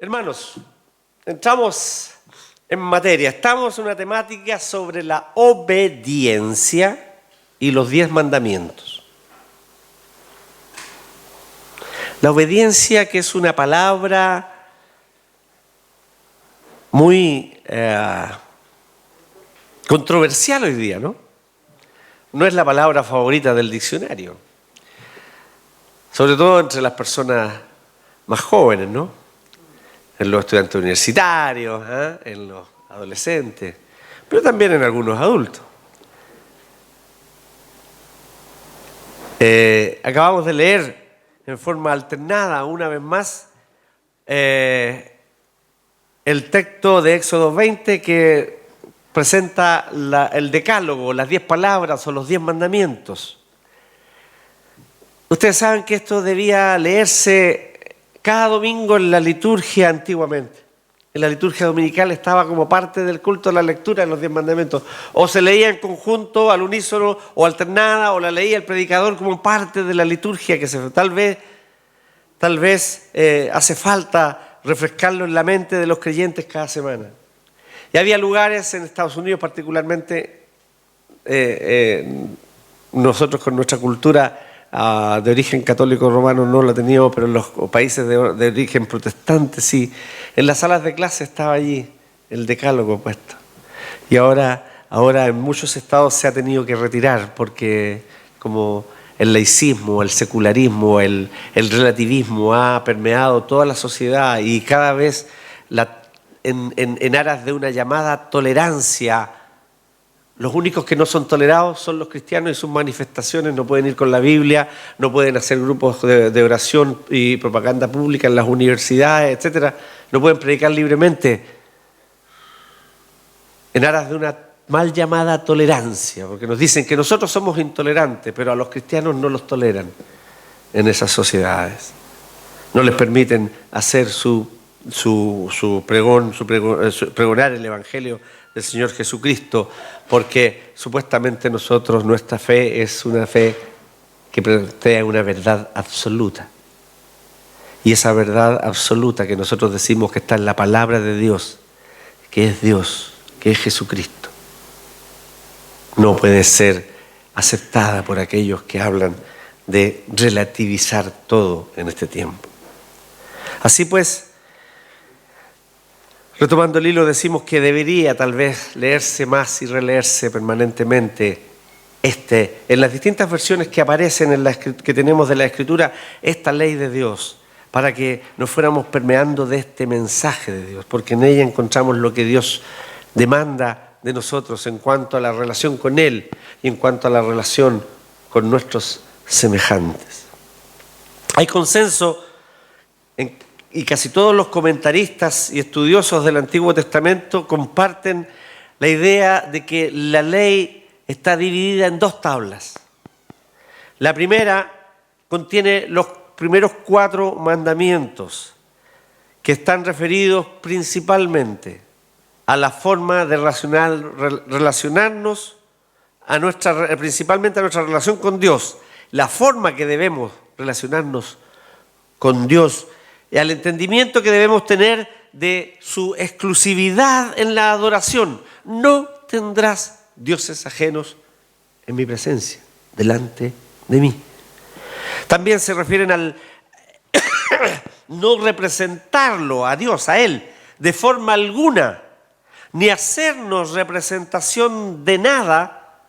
Hermanos, entramos en materia. Estamos en una temática sobre la obediencia y los 10 mandamientos. La obediencia, que es una palabra muy controversial hoy día, ¿no? No es la palabra favorita del diccionario. Sobre todo entre las personas más jóvenes, ¿no? En los estudiantes universitarios, en los adolescentes, pero también en algunos adultos. Acabamos de leer en forma alternada, una vez más, el texto de Éxodo 20 que presenta el decálogo, las 10 palabras o los 10 mandamientos. Ustedes saben que esto debía leerse cada domingo en la liturgia antiguamente. En la liturgia dominical estaba como parte del culto de la lectura de los 10 mandamientos. O se leía en conjunto, al unísono, o alternada, o la leía el predicador como parte de la liturgia, que tal vez hace falta refrescarlo en la mente de los creyentes cada semana. Y había lugares en Estados Unidos particularmente, nosotros con nuestra cultura de origen católico romano no la teníamos, pero en los países de origen protestante sí. En las salas de clase estaba allí el decálogo puesto. Y ahora en muchos estados se ha tenido que retirar porque como el laicismo, el secularismo, el relativismo ha permeado toda la sociedad y cada vez en aras de una llamada tolerancia. Los únicos que no son tolerados son los cristianos y sus manifestaciones. No pueden ir con la Biblia, no pueden hacer grupos de oración y propaganda pública en las universidades, etc. No pueden predicar libremente en aras de una mal llamada tolerancia, porque nos dicen que nosotros somos intolerantes, pero a los cristianos no los toleran en esas sociedades. No les permiten hacer pregonar el Evangelio del Señor Jesucristo, porque supuestamente nuestra fe es una fe que plantea una verdad absoluta. Y esa verdad absoluta que nosotros decimos que está en la palabra de Dios, que es Dios, que es Jesucristo, no puede ser aceptada por aquellos que hablan de relativizar todo en este tiempo. Así pues, retomando el hilo, decimos que debería tal vez leerse más y releerse permanentemente en las distintas versiones que aparecen que tenemos de la Escritura, esta ley de Dios, para que nos fuéramos permeando de este mensaje de Dios, porque en ella encontramos lo que Dios demanda de nosotros en cuanto a la relación con Él y en cuanto a la relación con nuestros semejantes. Hay consenso y casi todos los comentaristas y estudiosos del Antiguo Testamento comparten la idea de que la ley está dividida en 2 tablas. La primera contiene los primeros 4 mandamientos que están referidos principalmente a la forma de relacionarnos, principalmente a nuestra relación con Dios, la forma que debemos relacionarnos con Dios y al entendimiento que debemos tener de su exclusividad en la adoración. No tendrás dioses ajenos en mi presencia, delante de mí. También se refieren al no representarlo a Dios, a Él, de forma alguna, ni hacernos representación de nada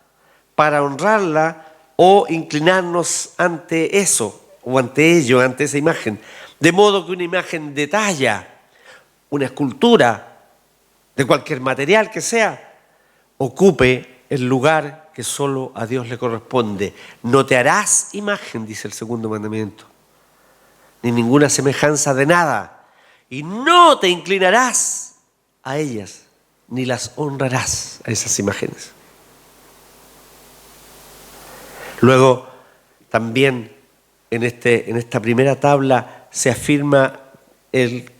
para honrarla o inclinarnos ante eso, o ante ello, ante esa imagen. De modo que una imagen de talla, una escultura, de cualquier material que sea, ocupe el lugar que solo a Dios le corresponde. No te harás imagen, dice el segundo mandamiento, ni ninguna semejanza de nada, y no te inclinarás a ellas, ni las honrarás, a esas imágenes. Luego, también en esta primera tabla se afirma el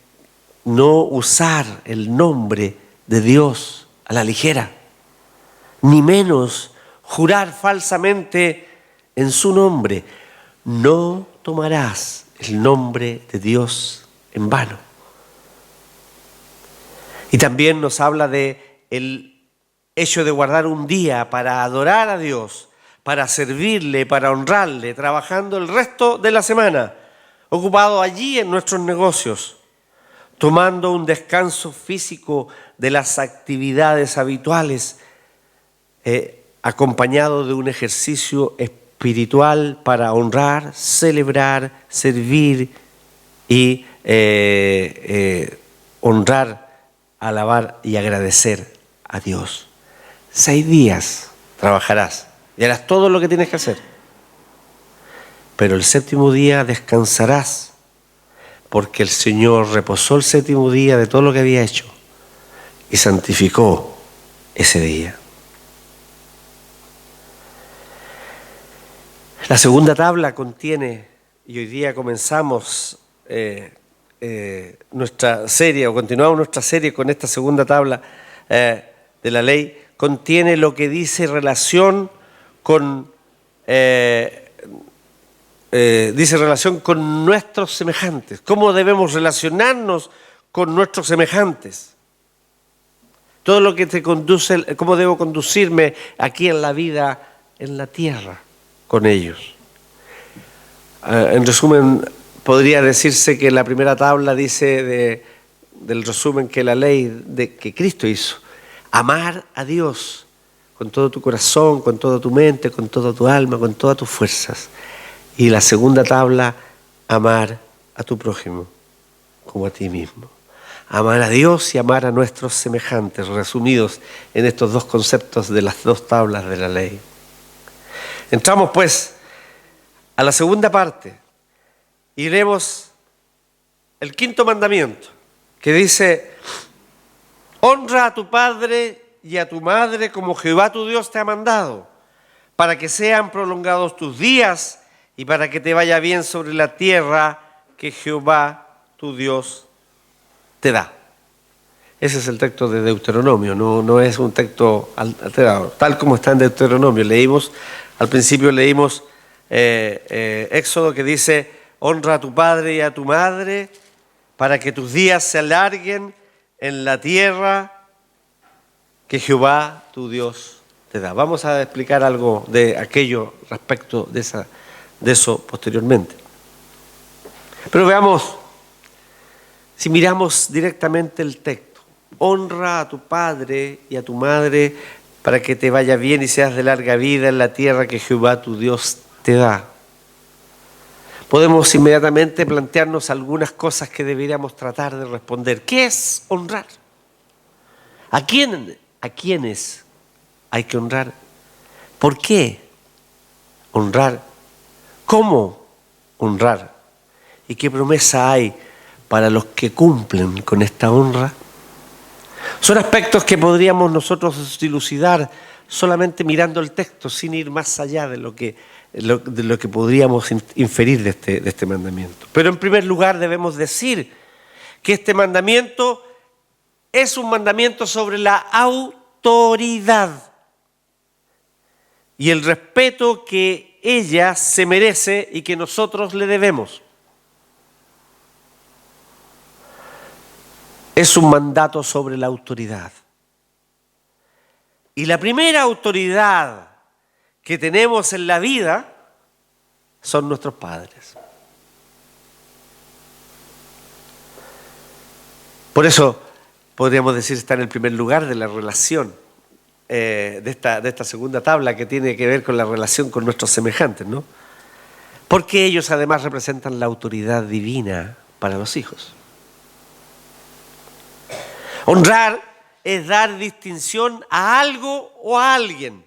no usar el nombre de Dios a la ligera, ni menos jurar falsamente en su nombre. No tomarás el nombre de Dios en vano. también nos habla de el hecho de guardar un día para adorar a Dios, para servirle, para honrarle, trabajando el resto de la semana, ocupado allí en nuestros negocios, tomando un descanso físico de las actividades habituales, acompañado de un ejercicio espiritual para honrar, celebrar, servir y honrar, alabar y agradecer a Dios. 6 días trabajarás y harás todo lo que tienes que hacer. Pero el 7º día descansarás, porque el Señor reposó el 7º día de todo lo que había hecho y santificó ese día. La segunda tabla contiene, y hoy día comenzamos nuestra serie, o continuamos nuestra serie con esta segunda tabla de la ley, contiene lo que dice relación con nuestros semejantes, cómo debemos relacionarnos con nuestros semejantes. Todo lo que te conduce, cómo debo conducirme aquí en la vida, en la tierra, con ellos. En resumen, podría decirse que la primera tabla dice del resumen que la ley que Cristo hizo: amar a Dios con todo tu corazón, con toda tu mente, con toda tu alma, con todas tus fuerzas. Y la segunda tabla, amar a tu prójimo como a ti mismo. Amar a Dios y amar a nuestros semejantes, resumidos en estos dos conceptos de las dos tablas de la ley. Entramos pues a la segunda parte y leemos el 5.º mandamiento, que dice: honra a tu padre y a tu madre como Jehová tu Dios te ha mandado, para que sean prolongados tus días y para que te vaya bien sobre la tierra que Jehová tu Dios te da. Ese es el texto de Deuteronomio, no es un texto alterado, tal como está en Deuteronomio. Al principio leímos Éxodo, que dice: honra a tu padre y a tu madre para que tus días se alarguen en la tierra que Jehová tu Dios te da. Vamos a explicar algo de aquello respecto de eso posteriormente. Pero veamos, si miramos directamente el texto: honra a tu padre y a tu madre para que te vaya bien y seas de larga vida en la tierra que Jehová tu Dios te da. Podemos inmediatamente plantearnos algunas cosas que deberíamos tratar de responder. ¿Qué es honrar? ¿A quiénes hay que honrar? ¿Por qué honrar? ¿Cómo honrar? ¿Y qué promesa hay para los que cumplen con esta honra? Son aspectos que podríamos nosotros dilucidar solamente mirando el texto, sin ir más allá de lo que podríamos inferir de este mandamiento. Pero en primer lugar debemos decir que este mandamiento es un mandamiento sobre la autoridad y el respeto que ella se merece y que nosotros le debemos. Es un mandato sobre la autoridad. Y la primera autoridad que tenemos en la vida son nuestros padres. Por eso podríamos decir está en el primer lugar de la relación de esta segunda tabla, que tiene que ver con la relación con nuestros semejantes, ¿no? Porque ellos además representan la autoridad divina para los hijos. Honrar es dar distinción a algo o a alguien.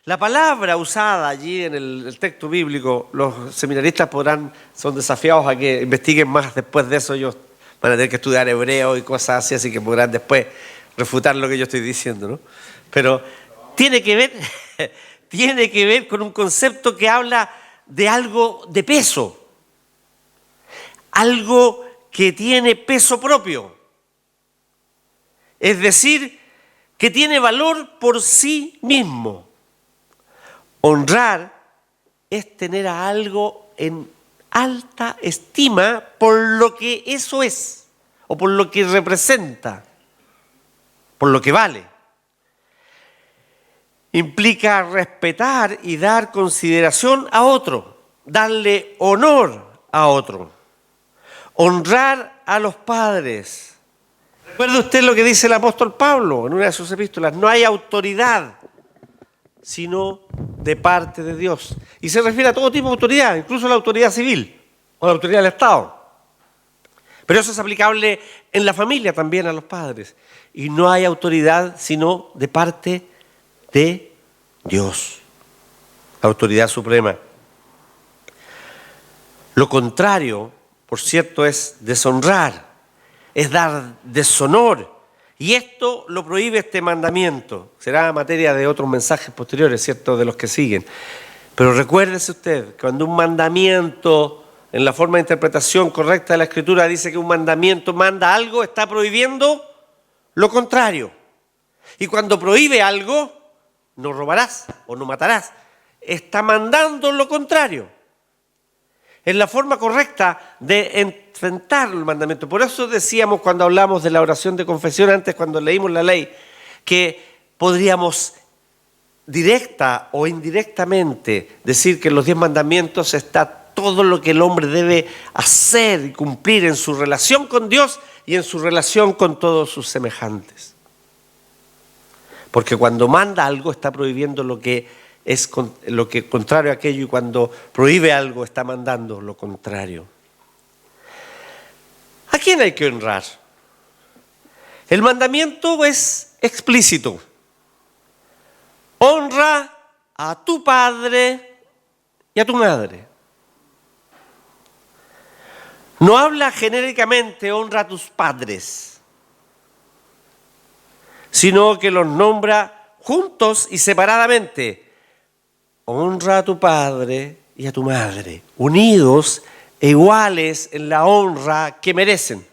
La palabra usada allí en el texto bíblico, los seminaristas son desafiados a que investiguen más después de eso. Ellos van a tener que estudiar hebreo y cosas así que podrán después refutar lo que yo estoy diciendo, ¿no? Pero tiene que ver con un concepto que habla de algo de peso, algo que tiene peso propio. Es decir, que tiene valor por sí mismo. Honrar es tener a algo en alta estima por lo que eso es o por lo que representa. por lo que vale. Implica respetar y dar consideración a otro, darle honor a otro, honrar a los padres. Recuerde usted lo que dice el apóstol Pablo en una de sus epístolas: no hay autoridad sino de parte de Dios. Y se refiere a todo tipo de autoridad, incluso la autoridad civil o la autoridad del Estado. Pero eso es aplicable en la familia también a los padres. Y no hay autoridad sino de parte de Dios, autoridad suprema. Lo contrario, por cierto, es deshonrar, es dar deshonor. Y esto lo prohíbe este mandamiento. Será materia de otros mensajes posteriores, ¿cierto?, de los que siguen. Pero recuérdese usted, cuando un mandamiento, en la forma de interpretación correcta de la Escritura, dice que un mandamiento manda algo, está prohibiendo lo contrario. Y cuando prohíbe algo, no robarás o no matarás, está mandando lo contrario. Es la forma correcta de enfrentar el mandamiento. Por eso decíamos cuando hablamos de la oración de confesión, antes cuando leímos la ley, que podríamos directa o indirectamente decir que en los 10 mandamientos está todo lo que el hombre debe hacer y cumplir en su relación con Dios y en su relación con todos sus semejantes. Porque cuando manda algo está prohibiendo lo que es lo que contrario a aquello, y cuando prohíbe algo está mandando lo contrario. ¿A quién hay que honrar? El mandamiento es explícito. Honra a tu padre y a tu madre. No habla genéricamente honra a tus padres, sino que los nombra juntos y separadamente. Honra a tu padre y a tu madre, unidos e iguales en la honra que merecen.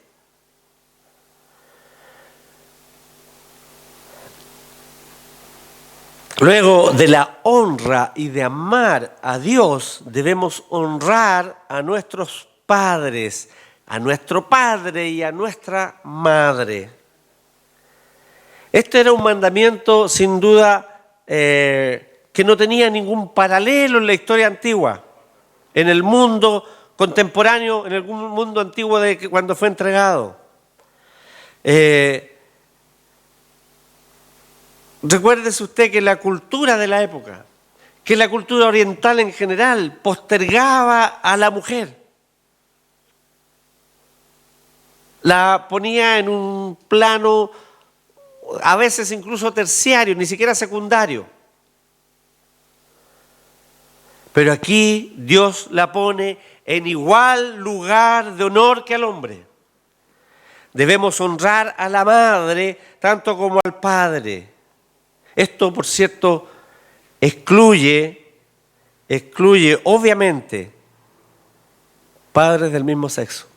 Luego de la honra y de amar a Dios, debemos honrar a nuestros padres, a nuestro padre y a nuestra madre. Este era un mandamiento sin duda que no tenía ningún paralelo en la historia antigua, en el mundo contemporáneo, en el mundo antiguo de cuando fue entregado. Recuérdese usted que la cultura de la época, que la cultura oriental en general, postergaba a la mujer. La ponía en un plano, a veces incluso terciario, ni siquiera secundario. Pero aquí Dios la pone en igual lugar de honor que al hombre. Debemos honrar a la madre tanto como al padre. Esto, por cierto, excluye obviamente padres del mismo sexo.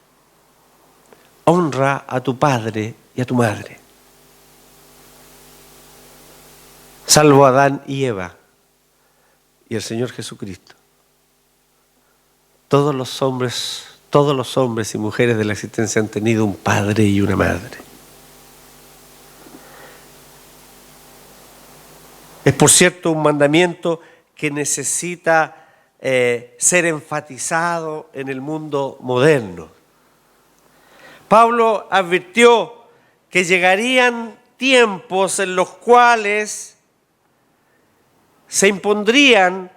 Honra a tu padre y a tu madre. Salvo Adán y Eva y el Señor Jesucristo. Todos los hombres y mujeres de la existencia han tenido un padre y una madre. Es, por cierto, un mandamiento que necesita ser enfatizado en el mundo moderno. Pablo advirtió que llegarían tiempos en los cuales se impondrían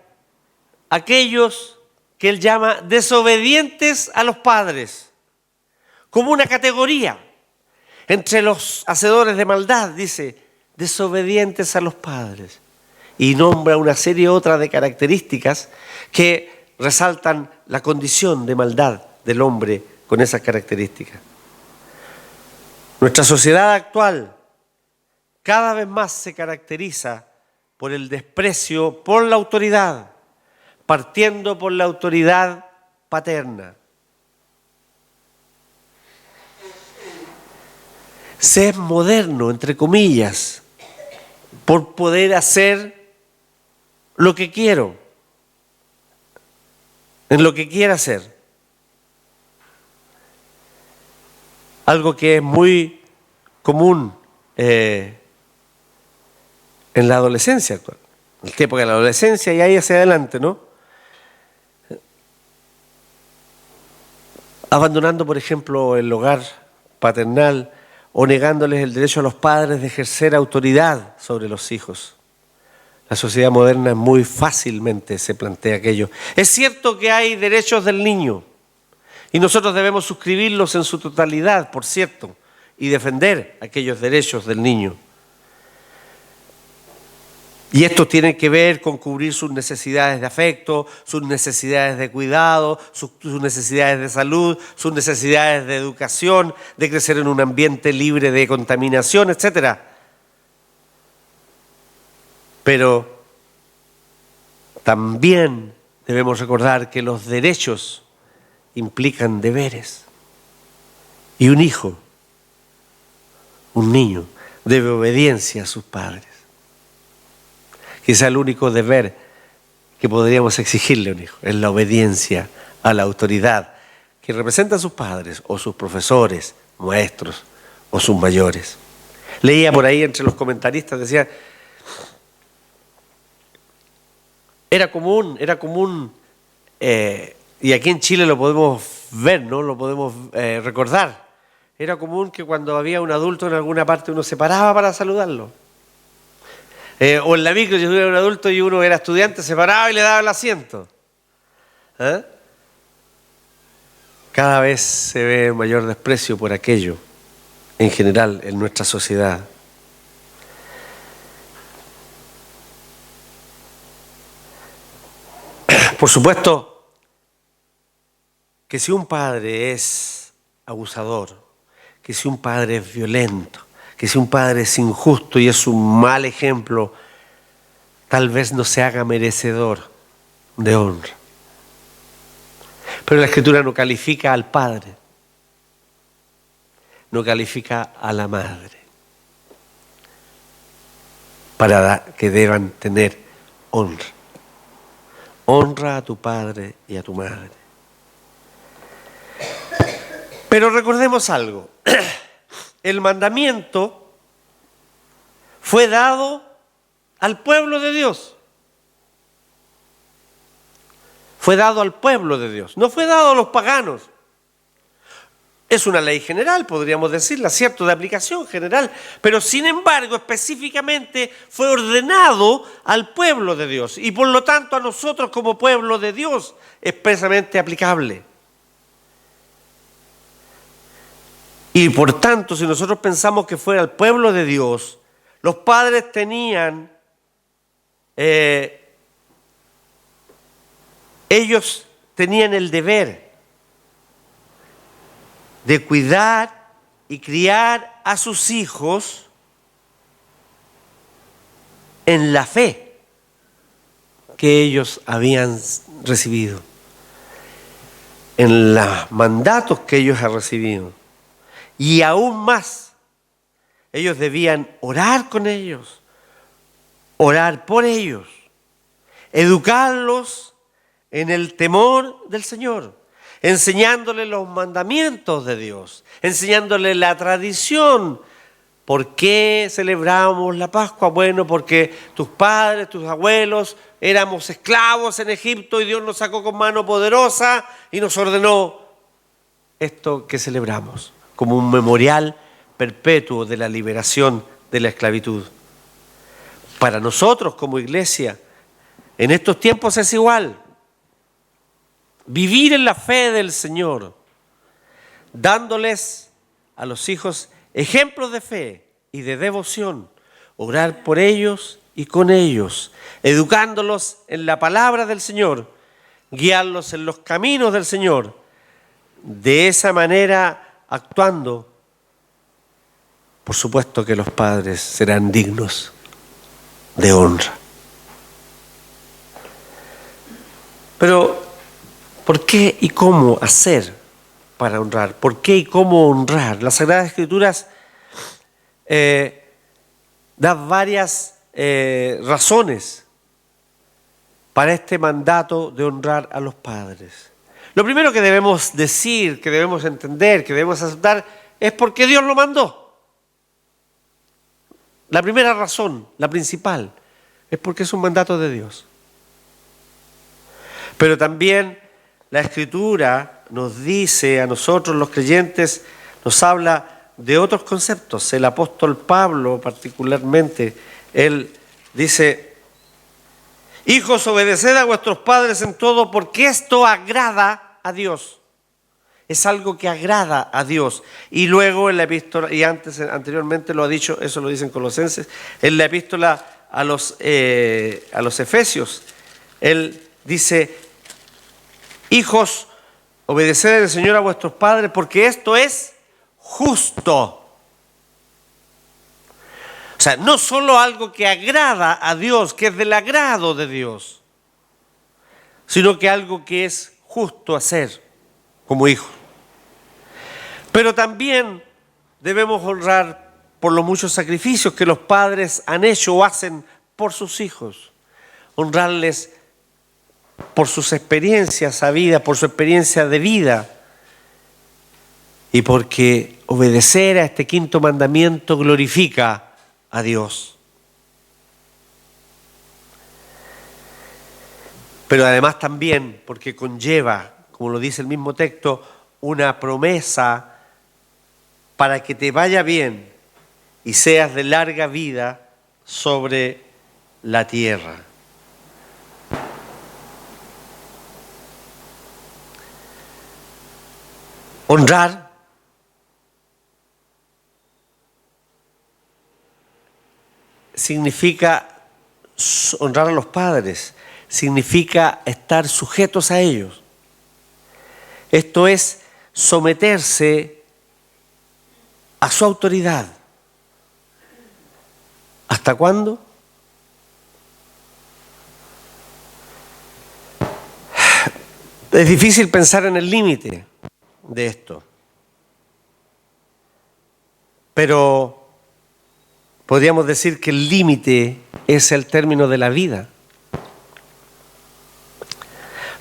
aquellos que él llama desobedientes a los padres, como una categoría entre los hacedores de maldad, dice, desobedientes a los padres, y nombra una serie otra de características que resaltan la condición de maldad del hombre con esas características. Nuestra sociedad actual cada vez más se caracteriza por el desprecio por la autoridad, partiendo por la autoridad paterna. Se es moderno, entre comillas, por poder hacer lo que quiero, en lo que quiera hacer. Algo que es muy común en la adolescencia actual, en la época de la adolescencia y ahí hacia adelante, ¿no? Abandonando, por ejemplo, el hogar paternal o negándoles el derecho a los padres de ejercer autoridad sobre los hijos. La sociedad moderna muy fácilmente se plantea aquello. Es cierto que hay derechos del niño y nosotros debemos suscribirlos en su totalidad, por cierto, y defender aquellos derechos del niño. Y esto tiene que ver con cubrir sus necesidades de afecto, sus necesidades de cuidado, sus necesidades de salud, sus necesidades de educación, de crecer en un ambiente libre de contaminación, etc. Pero también debemos recordar que los derechos implican deberes. Y un hijo, un niño, debe obediencia a sus padres. Quizá el único deber que podríamos exigirle a un hijo es la obediencia a la autoridad que representa a sus padres o sus profesores, maestros o sus mayores. Leía por ahí entre los comentaristas, decía, era común, y aquí en Chile lo podemos ver, ¿no? Lo podemos recordar. Era común que cuando había un adulto en alguna parte uno se paraba para saludarlo. O en la micro, si hubiera un adulto y uno era estudiante, se paraba y le daba el asiento. Cada vez se ve mayor desprecio por aquello, en general, en nuestra sociedad. Por supuesto que si un padre es abusador, que si un padre es violento, que si un padre es injusto y es un mal ejemplo, tal vez no se haga merecedor de honra. Pero la Escritura no califica al padre, no califica a la madre, para que deban tener honra. Honra a tu padre y a tu madre. Pero recordemos algo. El mandamiento fue dado al pueblo de Dios. Fue dado al pueblo de Dios. No fue dado a los paganos. Es una ley general, podríamos decirla, cierto, de aplicación general. Pero sin embargo, específicamente fue ordenado al pueblo de Dios. Y por lo tanto a nosotros como pueblo de Dios, expresamente aplicable. Y por tanto, si nosotros pensamos que fuera el pueblo de Dios, los padres tenían, ellos tenían el deber de cuidar y criar a sus hijos en la fe que ellos habían recibido, en los mandatos que ellos han recibido. Y aún más, ellos debían orar con ellos, orar por ellos, educarlos en el temor del Señor, enseñándoles los mandamientos de Dios, enseñándoles la tradición. ¿Por qué celebramos la Pascua? Bueno, porque tus padres, tus abuelos, éramos esclavos en Egipto y Dios nos sacó con mano poderosa y nos ordenó esto que celebramos como un memorial perpetuo de la liberación de la esclavitud. Para nosotros como iglesia, en estos tiempos es igual. Vivir en la fe del Señor, dándoles a los hijos ejemplos de fe y de devoción, orar por ellos y con ellos, educándolos en la palabra del Señor, guiarlos en los caminos del Señor. De esa manera, actuando, por supuesto que los padres serán dignos de honra. Pero, ¿por qué y cómo hacer para honrar? ¿Por qué y cómo honrar? Las Sagradas Escrituras da varias razones para este mandato de honrar a los padres. Lo primero que debemos decir, que debemos entender, que debemos aceptar, es porque Dios lo mandó. La primera razón, la principal, es porque es un mandato de Dios. Pero también la Escritura nos dice a nosotros los creyentes, nos habla de otros conceptos. El apóstol Pablo particularmente, él dice: hijos, obedeced a vuestros padres en todo, porque esto agrada a Dios. Es algo que agrada a Dios. Y luego en la epístola, y anteriormente lo ha dicho, eso lo dice en Colosenses, en la epístola a los Efesios, él dice: hijos, obedeced al Señor a vuestros padres, porque esto es justo. O sea, no solo algo que agrada a Dios, que es del agrado de Dios, sino que algo que es justo hacer como hijo. Pero también debemos honrar por los muchos sacrificios que los padres han hecho o hacen por sus hijos. Honrarles por sus experiencias sabidas, por su experiencia de vida. Y porque obedecer a este quinto mandamiento glorifica a Dios. Pero además también porque conlleva, como lo dice el mismo texto, una promesa para que te vaya bien y seas de larga vida sobre la tierra. Honrar significa honrar a los padres, significa estar sujetos a ellos. Esto es someterse a su autoridad. ¿Hasta cuándo? Es difícil pensar en el límite de esto, pero podríamos decir que el límite es el término de la vida.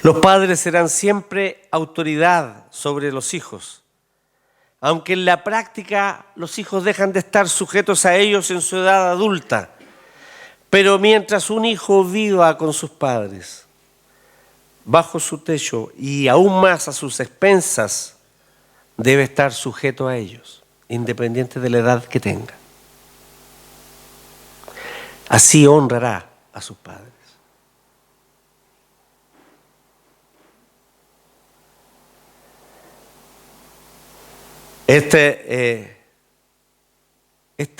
Los padres serán siempre autoridad sobre los hijos, aunque en la práctica los hijos dejan de estar sujetos a ellos en su edad adulta. Pero mientras un hijo viva con sus padres, bajo su techo y aún más a sus expensas, debe estar sujeto a ellos, independiente de la edad que tenga. Así honrará a sus padres. Este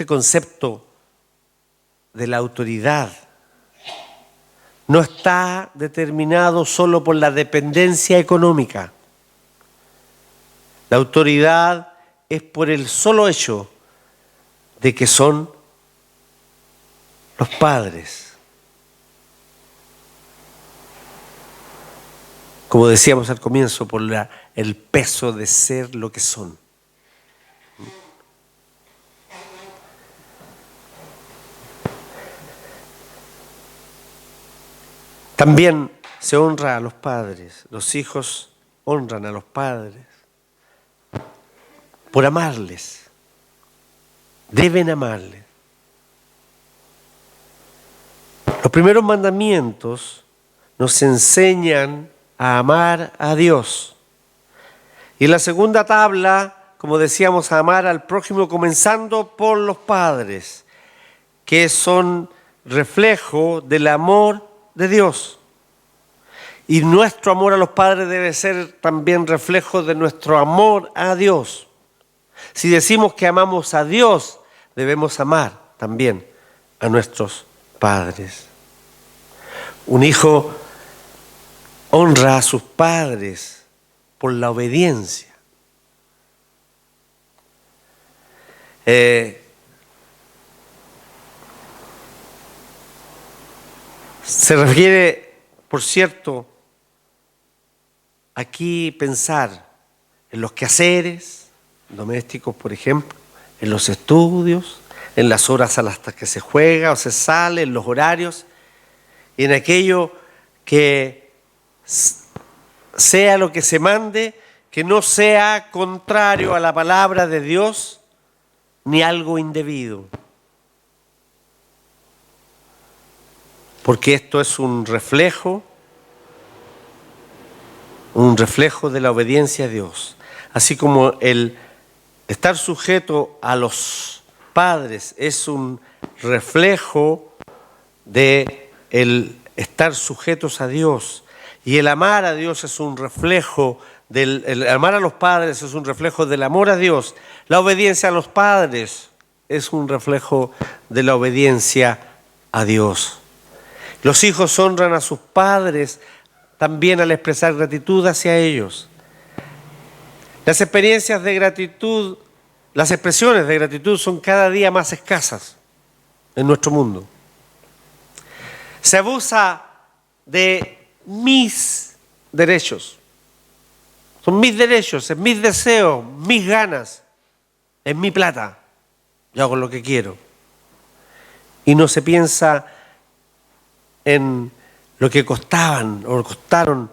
concepto de la autoridad no está determinado solo por la dependencia económica. La autoridad es por el solo hecho de que son los padres. Como decíamos al comienzo, por el peso de ser lo que son. También se honra a los padres. Los hijos honran a los padres por amarles. Deben amarles. Los primeros mandamientos nos enseñan a amar a Dios. Y en la segunda tabla, como decíamos, a amar al prójimo, comenzando por los padres, que son reflejo del amor de Dios. Y nuestro amor a los padres debe ser también reflejo de nuestro amor a Dios. Si decimos que amamos a Dios, debemos amar también a nuestros padres. Un hijo honra a sus padres por la obediencia. Se refiere, por cierto, aquí pensar en los quehaceres domésticos, por ejemplo, en los estudios, en las horas a las que se juega o se sale, en los horarios, y en aquello que sea lo que se mande, que no sea contrario a la palabra de Dios ni algo indebido. porque esto es un reflejo de la obediencia a Dios. Así como el estar sujeto a los padres es un reflejo de el estar sujetos a Dios, y el amar a Dios es un reflejo el amar a los padres es un reflejo del amor a Dios. La obediencia a los padres es un reflejo de la obediencia a Dios. Los hijos honran a sus padres también al expresar gratitud hacia ellos. Las experiencias de gratitud, las expresiones de gratitud son cada día más escasas en nuestro mundo. Se abusa de mis derechos. Son mis derechos, es mis deseos, mis ganas, es mi plata. Yo hago lo que quiero. Y no se piensa en lo que costaron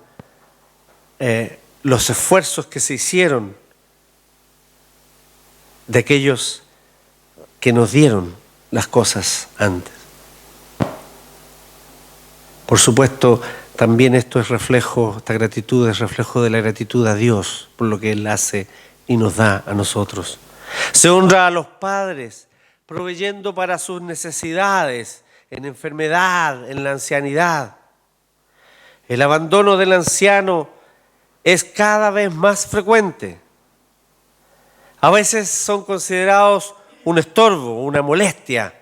los esfuerzos que se hicieron de aquellos que nos dieron las cosas antes. Por supuesto, también esta gratitud es reflejo de la gratitud a Dios por lo que Él hace y nos da a nosotros. Se honra a los padres proveyendo para sus necesidades en enfermedad, en la ancianidad. El abandono del anciano es cada vez más frecuente. A veces son considerados un estorbo, una molestia,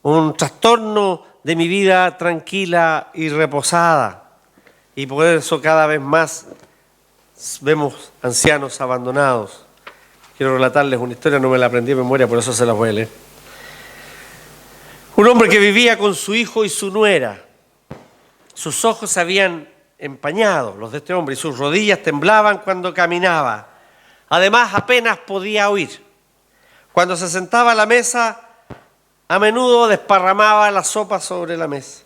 un trastorno de mi vida tranquila y reposada. Y por eso cada vez más vemos ancianos abandonados. Quiero relatarles una historia, no me la aprendí de memoria, por eso se la voy a leer. Un hombre que vivía con su hijo y su nuera. Sus ojos se habían empañado, los de este hombre, y sus rodillas temblaban cuando caminaba. Además, apenas podía oír. Cuando se sentaba a la mesa, a menudo desparramaba la sopa sobre la mesa.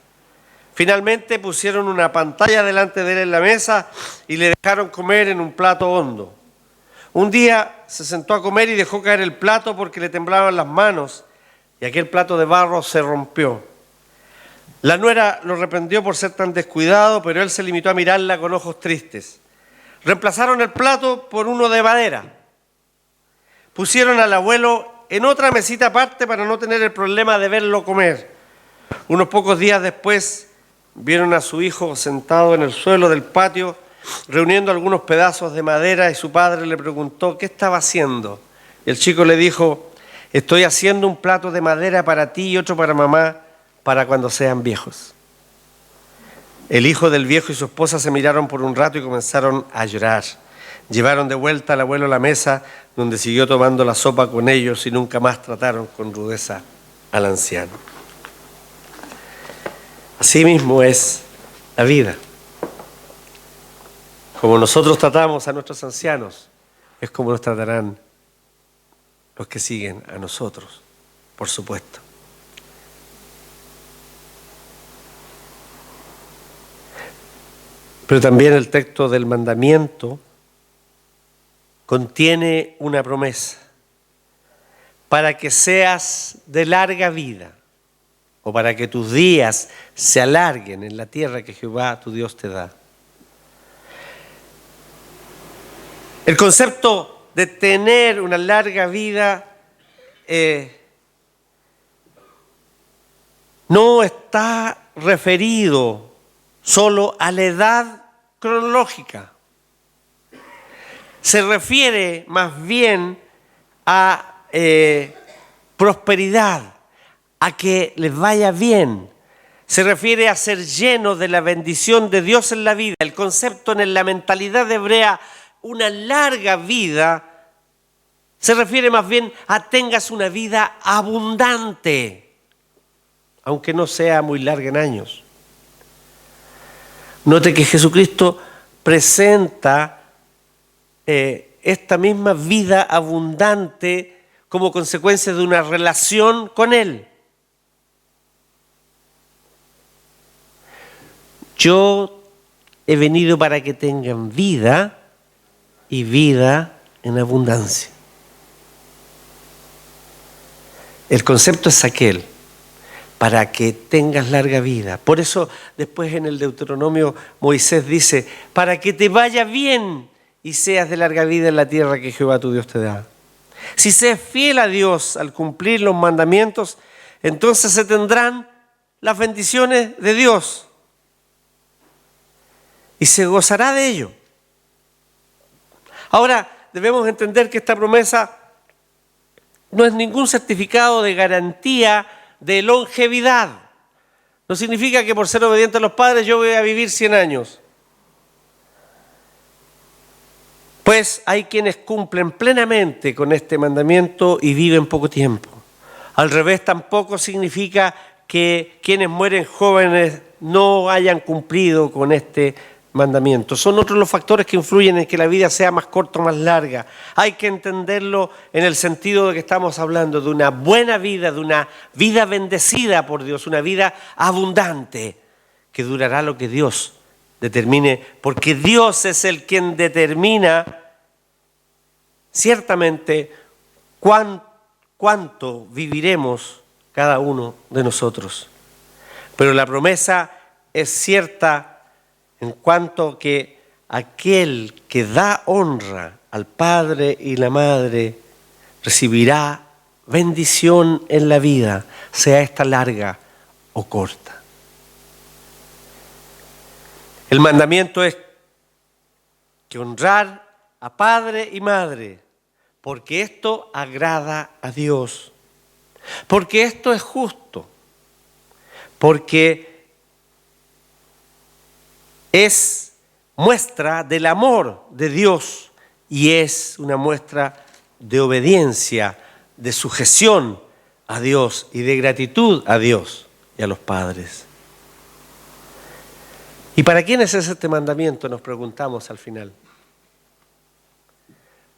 Finalmente pusieron una pantalla delante de él en la mesa y le dejaron comer en un plato hondo. Un día se sentó a comer y dejó caer el plato porque le temblaban las manos y aquel plato de barro se rompió. La nuera lo reprendió por ser tan descuidado, pero él se limitó a mirarla con ojos tristes. Reemplazaron el plato por uno de madera. Pusieron al abuelo en otra mesita aparte para no tener el problema de verlo comer. Unos pocos días después vieron a su hijo sentado en el suelo del patio, reuniendo algunos pedazos de madera, y su padre le preguntó qué estaba haciendo. El chico le dijo: estoy haciendo un plato de madera para ti y otro para mamá, para cuando sean viejos. El hijo del viejo y su esposa se miraron por un rato y comenzaron a llorar. Llevaron de vuelta al abuelo a la mesa, donde siguió tomando la sopa con ellos y nunca más trataron con rudeza al anciano. Así mismo es la vida. Como nosotros tratamos a nuestros ancianos, es como nos tratarán los que siguen a nosotros, por supuesto. Pero también el texto del mandamiento contiene una promesa para que seas de larga vida, o para que tus días se alarguen en la tierra que Jehová tu Dios te da. El concepto de tener una larga vida no está referido solo a la edad cronológica. Se refiere más bien a prosperidad, a que les vaya bien. Se refiere a ser llenos de la bendición de Dios en la vida. El concepto en la mentalidad hebrea, una larga vida, se refiere más bien a tengas una vida abundante, aunque no sea muy larga en años. Note que Jesucristo presenta esta misma vida abundante como consecuencia de una relación con Él. Yo he venido para que tengan vida y vida en abundancia. El concepto es aquel: para que tengas larga vida. Por eso después en el Deuteronomio Moisés dice, para que te vaya bien y seas de larga vida en la tierra que Jehová tu Dios te da. Si seas fiel a Dios al cumplir los mandamientos, entonces se tendrán las bendiciones de Dios y se gozará de ello. Ahora, debemos entender que esta promesa no es ningún certificado de garantía de longevidad. No significa que por ser obediente a los padres yo voy a vivir 100 años. Pues hay quienes cumplen plenamente con este mandamiento y viven poco tiempo. Al revés, tampoco significa que quienes mueren jóvenes no hayan cumplido con este mandamiento. Son otros los factores que influyen en que la vida sea más corta o más larga. Hay que entenderlo en el sentido de que estamos hablando de una buena vida, de una vida bendecida por Dios, una vida abundante que durará lo que Dios determine, porque Dios es el quien determina ciertamente cuánto viviremos cada uno de nosotros. Pero la promesa es cierta en cuanto que aquel que da honra al padre y la madre recibirá bendición en la vida, sea esta larga o corta. El mandamiento es que honrar a padre y madre, porque esto agrada a Dios, porque esto es justo, porque es muestra del amor de Dios y es una muestra de obediencia, de sujeción a Dios y de gratitud a Dios y a los padres. ¿Y para quién es este mandamiento? Nos preguntamos al final.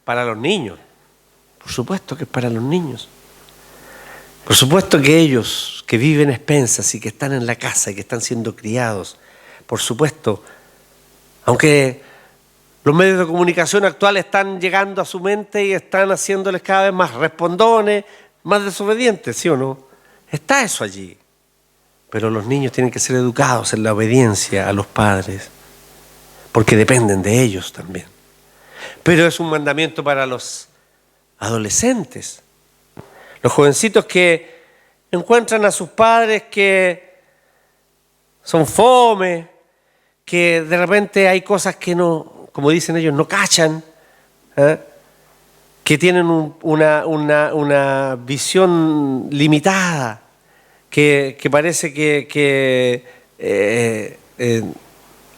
Para los niños. Por supuesto que es para los niños. Por supuesto que ellos que viven a expensas y que están en la casa y que están siendo criados, por supuesto, aunque los medios de comunicación actuales están llegando a su mente y están haciéndoles cada vez más respondones, más desobedientes, ¿sí o no? Está eso allí. Pero los niños tienen que ser educados en la obediencia a los padres, porque dependen de ellos también. Pero es un mandamiento para los adolescentes, los jovencitos que encuentran a sus padres que son fome, que de repente hay cosas que no, como dicen ellos, no cachan, que tienen una visión limitada, que parece que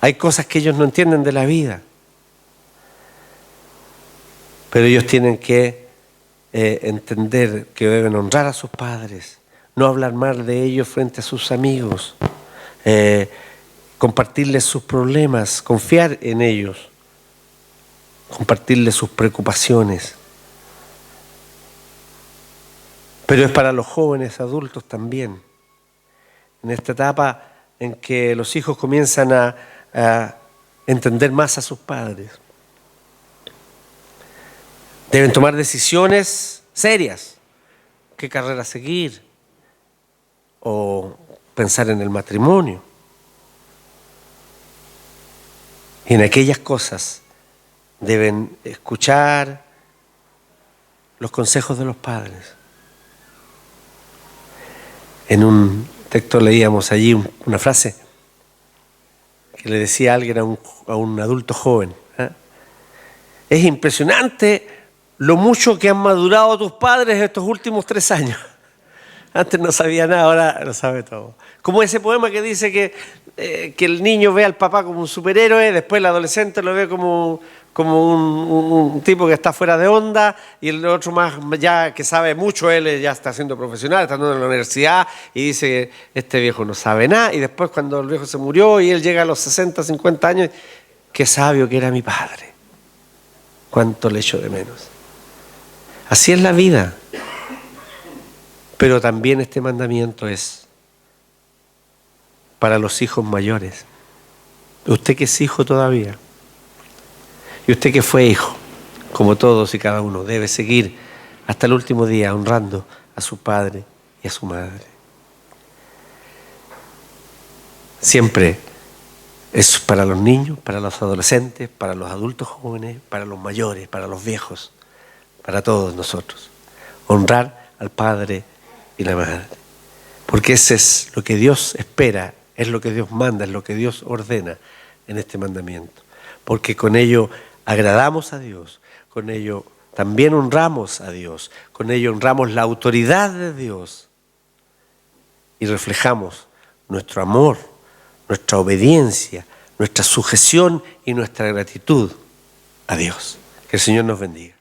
hay cosas que ellos no entienden de la vida. Pero ellos tienen que entender que deben honrar a sus padres, no hablar mal de ellos frente a sus amigos, compartirles sus problemas, confiar en ellos, compartirles sus preocupaciones. Pero es para los jóvenes adultos también, en esta etapa en que los hijos comienzan a entender más a sus padres. Deben tomar decisiones serias, qué carrera seguir o pensar en el matrimonio. Y en aquellas cosas deben escuchar los consejos de los padres. En un texto leíamos allí una frase que le decía alguien a un adulto joven. Es impresionante lo mucho que han madurado tus padres estos últimos 3 años. Antes no sabía nada, ahora lo sabe todo. Como ese poema que dice que el niño ve al papá como un superhéroe, después el adolescente lo ve como un tipo que está fuera de onda, y el otro más ya que sabe mucho, él ya está siendo profesional, está en la universidad, y dice que este viejo no sabe nada, y después cuando el viejo se murió y él llega a los 60, 50 años, qué sabio que era mi padre, cuánto le echo de menos. Así es la vida. Pero también este mandamiento es para los hijos mayores. Usted que es hijo todavía, y usted que fue hijo, como todos y cada uno, debe seguir hasta el último día honrando a su padre y a su madre. siempre es para los niños, para los adolescentes, para los adultos jóvenes, para los mayores, para los viejos, para todos nosotros. Honrar al Padre y la Madre. Porque ese es lo que Dios espera, es lo que Dios manda, es lo que Dios ordena en este mandamiento. Porque con ello agradamos a Dios, con ello también honramos a Dios, con ello honramos la autoridad de Dios y reflejamos nuestro amor, nuestra obediencia, nuestra sujeción y nuestra gratitud a Dios. Que el Señor nos bendiga.